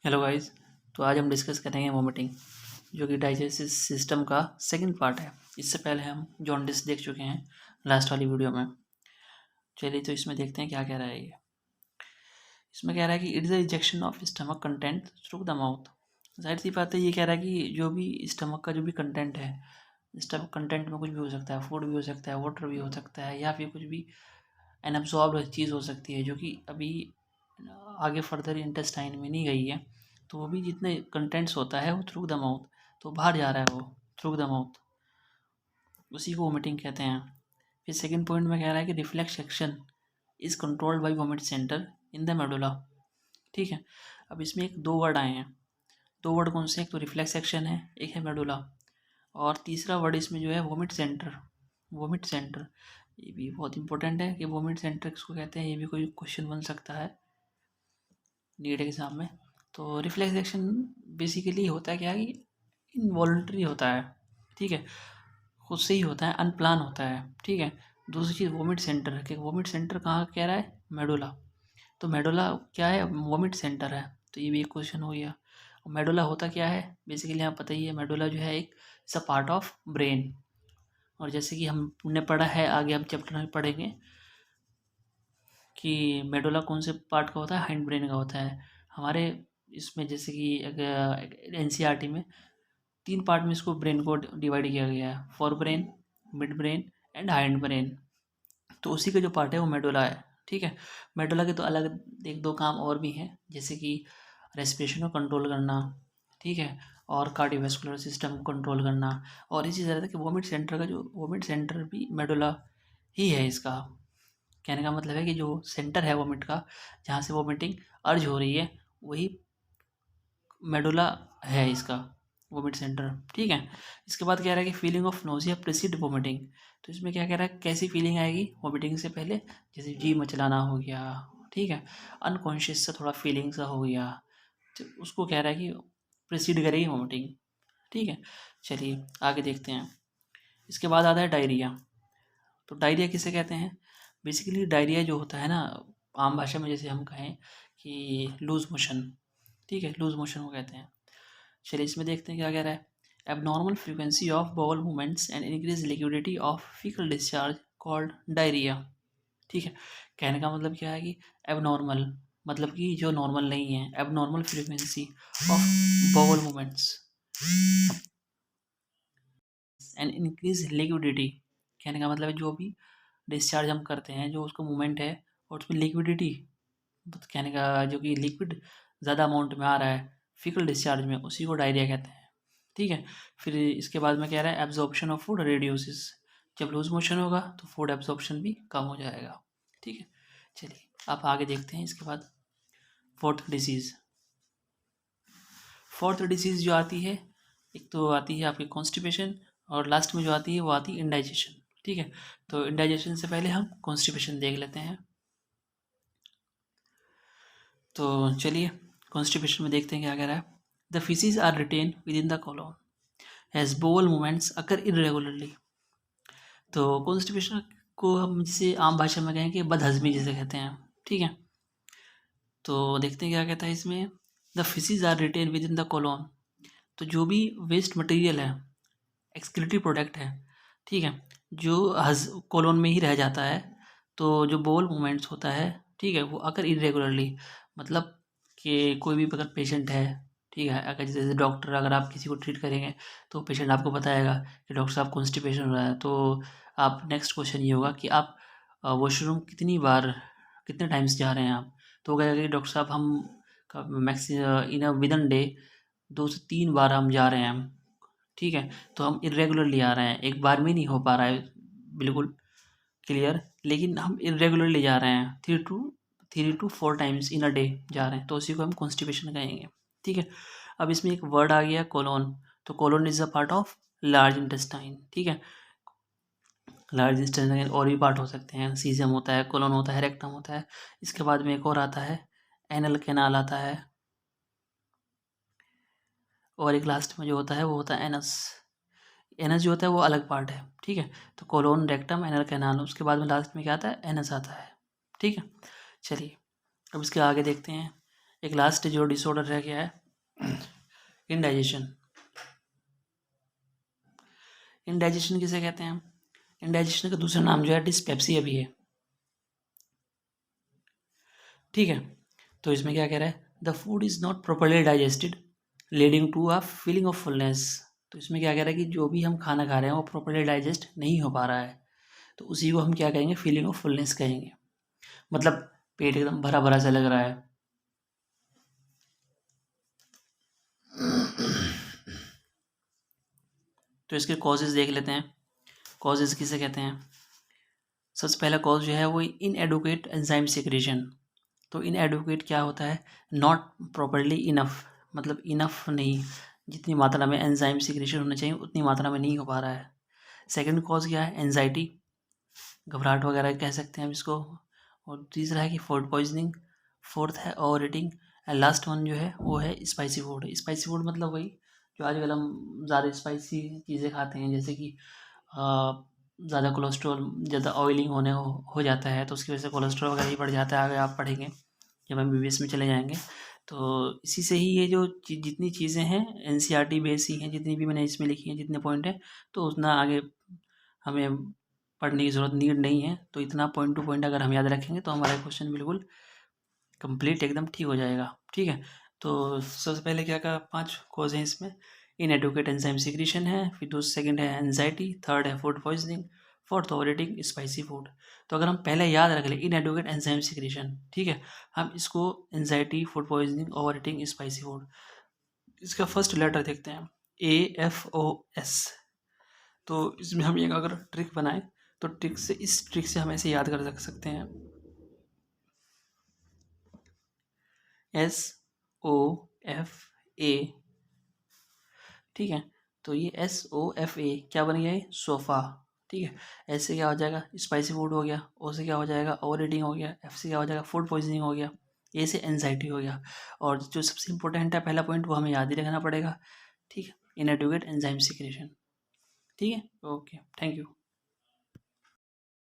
Hello guys. तो आज हम डिस्कस करेंगे वोमिटिंग, जो कि डाइजेस्टिव सिस्टम का सेकंड पार्ट है। इससे पहले हम जॉन्डिस देख चुके हैं लास्ट वाली वीडियो में। चलिए तो इसमें देखते हैं क्या कह रहा है ये। इसमें कह रहा है कि it is a rejection of stomach content through the mouth. जाहिर सी बात है, ये कह रहा है कि जो भी स्टमक का जो भी कंटेंट है, स्टमक कंटेंट में कुछ भी हो सकता है, फूड भी हो सकता है, वाटर भी हो सकता है, या फिर कुछ भी अनअब्सॉर्ब्ड चीज़ हो सकती है जो कि अभी आगे फर्दर इंटेस्टाइन में नहीं गई है। तो वो भी जितने कंटेंट्स होता है वो थ्रू द माउथ, तो बाहर जा रहा है वो थ्रू द माउथ, उसी को वोमिटिंग कहते हैं। फिर सेकंड पॉइंट में कह रहा है कि reflex action is controlled by vomit centre in the medulla. ठीक है, अब इसमें एक दो वर्ड आए हैं। दो वर्ड कौन से? एक तो रिफ्लेक्स एक्शन है, एक है मेडुला, और तीसरा वर्ड इसमें जो है वोमिट सेंटर। वोमिट सेंटर ये भी बहुत इंपॉर्टेंट है कि वोमिट सेंटर किसको कहते हैं, ये भी कोई क्वेश्चन बन सकता है नीट एग्जाम में। तो रिफ्लेक्स एक्शन बेसिकली होता है क्या कि इनवॉलंटरी होता है, ठीक है, खुद से ही होता है, अनप्लान होता है, ठीक है। दूसरी चीज़ वोमिट सेंटर है कि वोमिट सेंटर कहाँ कह रहा है, मेडुला। तो मेडुला क्या है, वोमिट सेंटर है, तो ये भी एक क्वेश्चन हो गया। मेडुला होता क्या है, बेसिकली यहाँ पता ही है, मेडुला जो है एक it's a part of brain. और जैसे कि हमने पढ़ा है, आगे हम चैप्टर में पढ़ेंगे कि मेडुला कौन से पार्ट का होता है, हाइंड ब्रेन का होता है। हमारे इसमें जैसे कि एनसीईआरटी में 3 पार्ट में इसको ब्रेन को डिवाइड किया गया है, fore brain, mid brain and hind brain. तो उसी का जो पार्ट है वो मेडुला है, ठीक है। मेडुला के तो अलग एक दो काम और भी हैं, जैसे कि रेस्पिरेशन को कंट्रोल करना, ठीक है, और कार्डियोवैस्कुलर सिस्टम को कंट्रोल करना। और इसी तरह कि वोमिट सेंटर का जो वोमिट सेंटर भी मेडुला ही है इसका। कहने का मतलब है कि जो सेंटर है वोमिट का, जहाँ से वोमिटिंग अर्ज हो रही है, वही मेडुला है इसका, वोमिट सेंटर, ठीक है। इसके बाद कह रहा है कि feeling of nausea precede vomiting. तो इसमें क्या कह रहा है, कैसी फीलिंग आएगी वोमिटिंग से पहले, जैसे जी मचलाना हो गया, ठीक है, अनकॉन्शियस सा थोड़ा फीलिंग सा हो गया, तो उसको कह रहा है कि प्रिसीड करेगी वोमिटिंग, ठीक है। चलिए आगे देखते हैं। इसके बाद आता है डायरिया। तो डायरिया किसे कहते हैं? बेसिकली डायरिया जो होता है ना, आम भाषा में जैसे हम कहें कि लूज मोशन, ठीक है, लूज मोशन को कहते हैं। चलिए इसमें देखते हैं क्या कह रहा है। Abnormal frequency of bowel movements and increase liquidity of faecal discharge called diarrhoea, ठीक है। कहने का मतलब क्या है कि एबनॉर्मल मतलब कि जो नॉर्मल नहीं है, abnormal frequency of bowel movements and increase liquidity. कहने का मतलब है जो भी डिस्चार्ज हम करते हैं, जो उसका मूवमेंट है और उसमें लिक्विडिटी, तो कहने का जो कि लिक्विड ज़्यादा अमाउंट में आ रहा है फीकल डिस्चार्ज में, उसी को डायरिया कहते हैं, ठीक है। फिर इसके बाद में कह रहा है एब्जॉर्प्शन ऑफ फूड रिड्यूसेस। जब लूज मोशन होगा तो फूड एब्जॉर्प्शन भी कम हो जाएगा, ठीक है। चलिए आप आगे देखते हैं। इसके बाद फोर्थ डिसीज़। फोर्थ डिसीज़ जो आती है, एक तो आती है आपकी कॉन्स्टिपेशन, और लास्ट में जो आती है वो आती है इंडाइजेशन, ठीक है। तो इंडाइजेशन से पहले हम कॉन्स्टिपेशन देख लेते हैं। तो चलिए कॉन्स्टिपेशन में देखते हैं क्या कह रहा है। The faeces are retain within the colon as bowel movements occur irregularly. तो कॉन्स्टिपेशन को हम जिसे आम भाषा में कहें कि बदहजमी जिसे कहते हैं, ठीक है। तो देखते हैं क्या कहता है इसमें। The faeces are retain within the colon. तो जो भी वेस्ट मटेरियल है, एक्सक्रीटरी प्रोडक्ट है, ठीक है, जो हज कॉलोन में ही रह जाता है। तो जो बोल मूवमेंट्स होता है, ठीक है, वो अगर इरेगुलरली, मतलब कि कोई भी अगर पेशेंट है, ठीक है, अगर जैसे डॉक्टर, अगर आप किसी को ट्रीट करेंगे तो पेशेंट आपको बताएगा कि डॉक्टर साहब कॉन्स्टिपेशन हो रहा है, तो आप नेक्स्ट क्वेश्चन ये होगा कि आप वॉशरूम कितनी बार, कितने टाइम्स जा रहे हैं आप। तो वो कहेगा कि डॉक्टर साहब हम मैक्सि इन अ विदन डे 2 से 3 बार हम जा रहे हैं, ठीक है। तो हम इरेगुलरली आ रहे हैं, एक बार में नहीं हो पा रहा है बिल्कुल क्लियर, लेकिन हम इरेगुलरली जा रहे हैं, 3 to 4 times in a day जा रहे हैं, तो उसी को हम कॉन्स्टिपेशन कहेंगे, ठीक है। अब इसमें एक वर्ड आ गया कोलोन। तो colon is a part of large intestine, ठीक है। लार्ज इंटेस्टाइन और भी पार्ट हो सकते हैं, सीजम होता है, कोलोन होता है, रेक्टम होता है। इसके बाद में एक और आता है, एनल कैनाल आता है, और एक लास्ट में जो होता है वो होता है एनस। एनस जो होता है वो अलग पार्ट है, ठीक है। तो कोलोन, रेक्टम, एनल कैनाल, उसके बाद में लास्ट में क्या आता है, एनस आता है, ठीक है। चलिए अब इसके आगे देखते हैं। एक लास्ट जो डिसऑर्डर रह गया है इंडाइजेशन। इंडाइजेशन किसे कहते हैं? इंडाइजेशन का दूसरा नाम जो है डिस्पेप्सिया भी है, ठीक है। तो इसमें क्या कह रहा है, the food is not properly digested leading to a feeling of fullness. तो इसमें क्या कह रहा है कि जो भी हम खाना खा रहे हैं वो प्रॉपरली डाइजेस्ट नहीं हो पा रहा है, तो उसी को हम क्या कहेंगे, फीलिंग ऑफ फुलनेस कहेंगे। मतलब पेट एकदम भरा भरा सा लग रहा है। तो इसके कॉजेज देख लेते हैं। कॉजेज किसे कहते हैं? सबसे पहला कॉज जो है वो इनएडुकेट एंजाइम सिक्रेशन। तो इनएडुकेट क्या होता है, नॉट प्रॉपरली इनफ, मतलब इनफ नहीं, जितनी मात्रा में एंजाइम सिक्रेशन होना चाहिए उतनी मात्रा में नहीं हो पा रहा है। सेकंड कॉज क्या है, एंजाइटी, घबराहट वगैरह कह सकते हैं हम इसको। और तीसरा है कि फूड पॉइजनिंग। फोर्थ है over eating. And last one जो है वो है स्पाइसी फूड। स्पाइसी फूड मतलब वही जो आजकल हम ज़्यादा स्पाइसी चीज़ें खाते हैं, जैसे कि ज़्यादा कोलेस्ट्रॉल, ज़्यादा ऑयलिंग होने हो जाता है, तो उसकी वजह से कोलेस्ट्रॉल वगैरह ही बढ़ जाता है। आगे आप पढ़ेंगे जब हम MBBS में चले जाएंगे, तो इसी से ही ये जो जितनी चीज़ें हैं NCERT बेस ही हैं, जितनी भी मैंने इसमें लिखी हैं, जितने पॉइंट हैं, तो उतना आगे हमें पढ़ने की ज़रूरत नीड नहीं है। तो इतना पॉइंट टू पॉइंट अगर हम याद रखेंगे तो हमारा क्वेश्चन बिल्कुल कंप्लीट एकदम ठीक हो जाएगा, ठीक है। तो सबसे पहले क्या कहा, 5 कॉज हैं इसमें। इनएडुकेट एंजाइम सिक्रीशन है, फिर दूसरा सेकंड है एंजाइटी, थर्ड है food poisoning, fourth over eating, spicy food. तो अगर हम पहले याद रख लें इनएडुकेट एंजाइम सिक्रीशन, ठीक है, हम इसको anxiety, food poisoning, over eating, spicy food, इसका फर्स्ट लेटर देखते हैं, AFOS। तो इसमें हम एक अगर ट्रिक बनाएं तो इस ट्रिक से हम ऐसे याद कर सकते हैं, SOFA, ठीक है। तो ये SOFA क्या बन गया है, सोफ़ा, ठीक है। एस से क्या हो जाएगा, स्पाइसी फूड हो गया। O से क्या हो जाएगा, ओवर ईटिंग हो गया। F से क्या हो जाएगा, फूड पॉइजनिंग हो गया। A से एंजाइटी हो गया। और जो सबसे इंपॉर्टेंट है पहला पॉइंट, वो हमें याद ही रखना पड़ेगा, ठीक है, इनएडुकेट एंजाइम सिक्रेशन, ठीक है। Okay, thank you.